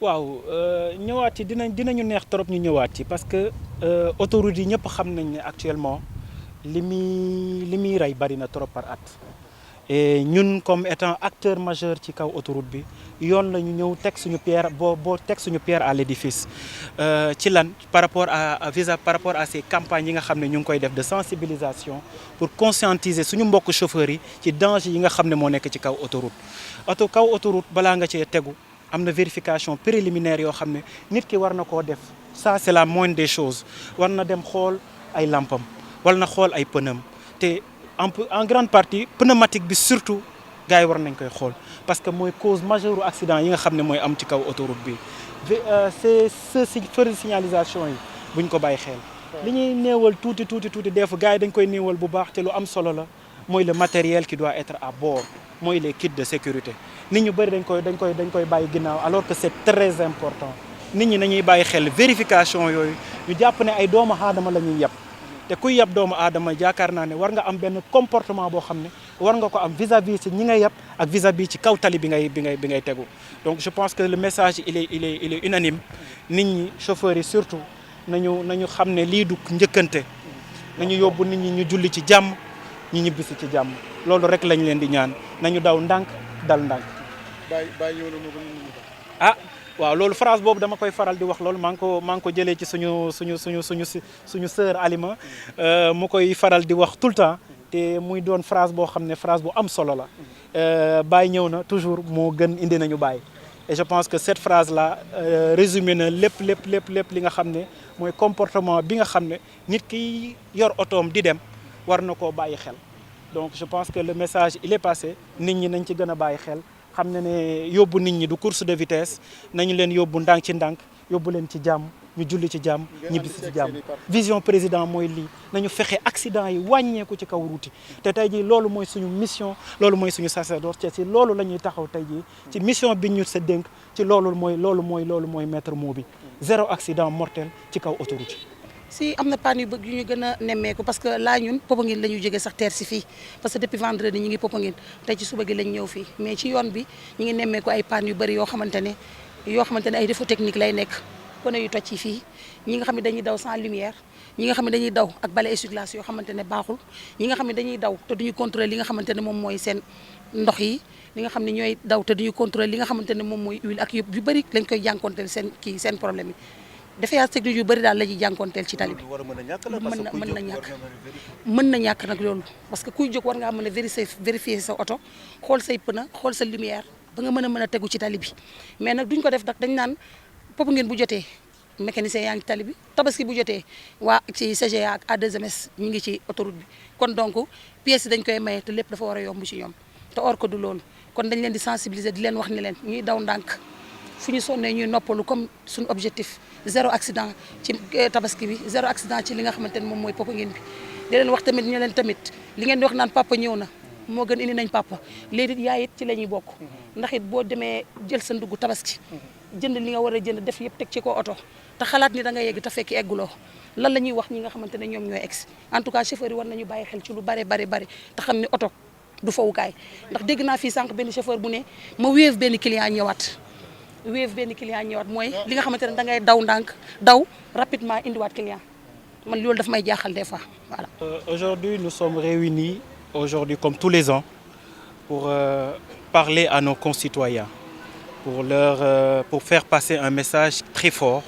waaw ñëwaat ci dinañu neex trop ñu ñëwaat ci parce que autoroute yi ñëpp xam nañ ne actuellement li muy rey bari na trop par at. Et ñun comme étant acteur majeur ci kaw autoroute bi yoon la ñu ñëw teg suñu pierre boo teg suñu pierre à l'édifice ci lan par rapport à ces campagnes yi nga xam ne ñu ngi koy def de sensibilisation pour conscientiser suñu mbokk chauffeurs yi ci danger yi nga xam ne moo nekk ci kaw autoroute balaa nga cee tegu am na vérification préliminaire yoo xam ne nit ki war na koo def ça c'est la moindre des choses war na dem xool ay lampam war na xool ay pneu te en grande partie pneumatique bi surtout gars yi war nañ koy xool parce que mooy cause majeure u accident yi nga xam ne mooy am ci kaw autoroute bi c'est feu de signalisation yi buñ ko bàyyi xel li ñuy néewal tuuti des fois gars yi dañ koy néewal bu baax te lu am solo la mooy le matériel qui doit être à bord mooy les kits de sécurité nit ñu bëri dañ koy bàyyi ginnaaw alors que c'est très important nit ñi nañuy bàyyi xel vérification yooyu ñu jàpp ne ay doomu aadama la ñuy yeb te kuy yeb doomu aadama yaakaar naa ne war nga am benn comportement boo xam ne war nga ko am vis-à-vis ci ñi ngay yeb ak vis-à-vis ci kaw tali bi ngay tegu donc je pense que le message il est unanime nit ñi chauffeurs yi surtout nañu xam ne lii du njëkkante nañu yóbbu nit ñi ñu julli ci jàmm ñu ñibbisi ci jàmm loolu rek lañ leen di ñaan nañu daw ndànk dal ndànk. ah waaw loolu phrase boobu dama koy faral di wax loolu maa ngi ko jëlee ci suñu sœur Alima mu koy faral di wax tout le temps te muy doon phrase boo xam ne phrase bu am solo la Baye ñëw na toujours moo gën indi nañu Baye et je pense que cette phrase là résumé na lépp li nga xam ne mooy comportement bi nga xam ne nit ki yor otoom di dem war na koo bàyyi xel donc je pense que le message il est passé nit ñi nañ ci gën a bàyyi xel xam ne yóbbu nit ñi du course de vitesse nañu leen yóbbu ndànk ci ndànk yóbbu leen ci jàmm ñu julli ci jàmm ñibbisi ci jàmm vision président mooy lii nañu fexe accident yi wàññeeku ci kaw route yi te tey jii loolu mooy suñu mission loolu mooy suñu sacerdoce te ci loolu la ñuy taxaw tey jii ci mission bi ñu sa dénk ci loolu mooy maître mot bi zéro accident mortel ci kaw autoroute yi. si am na panne yu bëgg yu ñu gën a nemmeeku parce que là ñun Popenguine la ñu jógee sax teer si fii parce que depuis vendredi ñu ngi Popenguine tey ci suba gi lañ ñëw fii mais ci yoon bi ñu ngi nemmeeku ay panne yu bëri yoo xamante ne ay défaut technique lay nekk pneu yu toj ci fii ñi nga xam ne dañuy daw sans lumière ñi nga xam ne dañuy daw ak balai essuie-glace yoo xamante ne baaxul ñi nga xam ne dañuy daw te duñu contrôler li nga xamante ne moom mooy seen ndox yi li nga xam ne ñooy daw te duñu contrôler li nga xamante ne moom mooy huile ak yëpp yu bëri lañ koy jànkonteel seen problème yi défaillance technique yu bëri daal la ñuy jànkoonteel ci tali bi mën na ñàkk nag loolu parce que kuy jóg war ngaa mën a vérifier sa oto xool say pneu xool sa lumière ba nga mën a tegu ci tali bi mais nag duñ ko def nag dañ naan Popenguine bu jotee mécanicien yaa ngi tali bi tabaski bu jotee waa ci CGA ak A2MS ñu ngi ci autoroute bi kon donc pièces yi dañ koy maye te lépp dafa war a yomb ci ñoom te or ko du loolu kon dañ leen di sensibiliser di leen wax ne leen ñuy daw ndànk fu ñu sonnee ñuy noppalu comme suñu objectif zéro accident ci tabaski bi zéro accident ci li nga xamante ne moom mooy Popenguine bi di leen wax tamit ñu leen tamit li ngeen di wax naan papa ñëw na moo gën indi nañ papa léegi yaay it ci la ñuy bokk ndax it boo demee jël sa ndugg tabaski jënd li nga war a jënd def yëpp teg ci ko oto te xalaat ni da nga yegg te fekk egguloo lan la ñuy wax ñi nga xamante ne ñoom ñooy egsi en tout cas chauffeur yi war nañu bàyyi xel ci lu bari te xam ni oto du fawukaay ndax dégg naa fii sànq benn chauffeur bu ne ma wéef benn client ñëwaat mooy li nga xamante ne da ngay daw ndànk daw rapidement indiwaat client man loolu daf may jaaxal des fois voilà. Aujourd'hui nous sommes réunis comme tous les ans pour parler à nos concitoyens pour faire passer un message très fort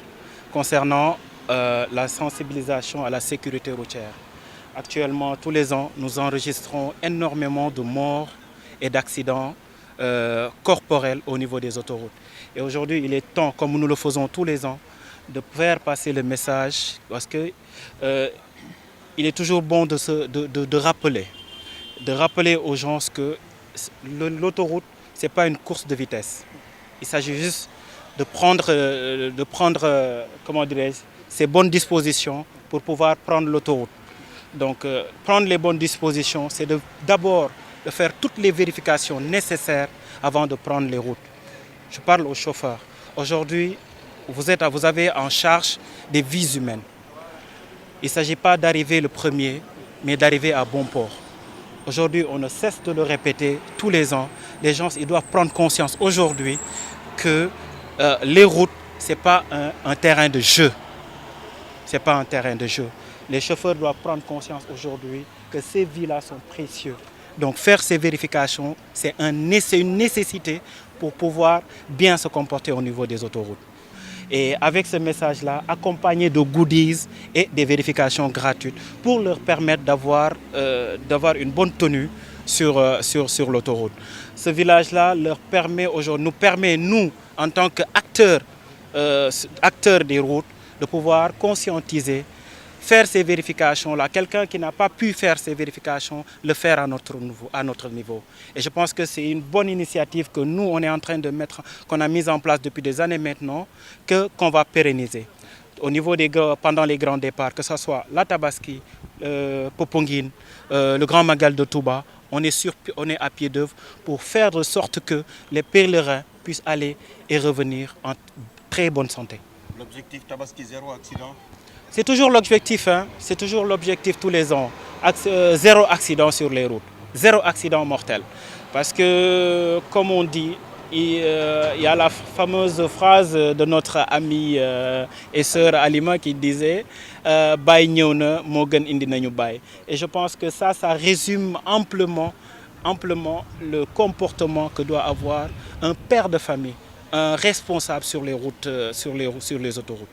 concernant la sensibilisation à la sécurité routière. Actuellement tous les ans nous enregistrons énormément de morts et d'accidents corporels au niveau des autoroutes. Et aujourd'hui, il est temps, comme nous le faisons tous les ans, de faire passer le message parce que il est toujours bon de rappeler aux gens que l'autoroute, c'est pas une course de vitesse. Il s'agit juste de prendre comment dirais-je, ces bonnes dispositions pour pouvoir prendre l'autoroute. Donc, prendre les bonnes dispositions, c'est d'abord de faire toutes les vérifications nécessaires avant de prendre les routes. Je parle aux chauffeurs. Aujourd'hui, vous avez en charge des vies humaines. Il ne s'agit pas d'arriver le premier, mais d'arriver à bon port. Aujourd'hui, on ne cesse de le répéter tous les ans. Les gens ils doivent prendre conscience aujourd'hui que les routes, ce n'est pas un terrain de jeu. C'est pas un terrain de jeu. Les chauffeurs doivent prendre conscience aujourd'hui que ces vies-là sont précieuses. Donc faire ces vérifications, c'est une nécessité pour pouvoir bien se comporter au niveau des autoroutes. Et avec ce message-là, accompagné de goodies et des vérifications gratuites pour leur permettre d'avoir une bonne tenue sur l'autoroute. Ce village-là nous permet, nous, en tant qu'acteurs des routes, de pouvoir conscientiser, faire ces vérifications-là. Quelqu'un qui n'a pas pu faire ces vérifications, le faire à notre niveau. Et je pense que c'est une bonne initiative que nous, on est en train de mettre, qu'on a mise en place depuis des années maintenant, qu'on va pérenniser. Au niveau pendant les grands départs, que ce soit la Tabaski, Popenguine, le Grand Magal de Touba, on est à pied d'œuvre pour faire de sorte que les pèlerins puissent aller et revenir en très bonne santé. L'objectif Tabaski, zéro accident? C'est toujours l'objectif, hein? C'est toujours l'objectif tous les ans. Zéro accident sur les routes, zéro accident mortel. Parce que, comme on dit, il y a la fameuse phrase de notre ami et sœur Alima qui disait Bay ñëw na moo gën indi nañu bay. Et je pense que ça résume amplement le comportement que doit avoir un père de famille, un responsable sur les routes, sur les autoroutes.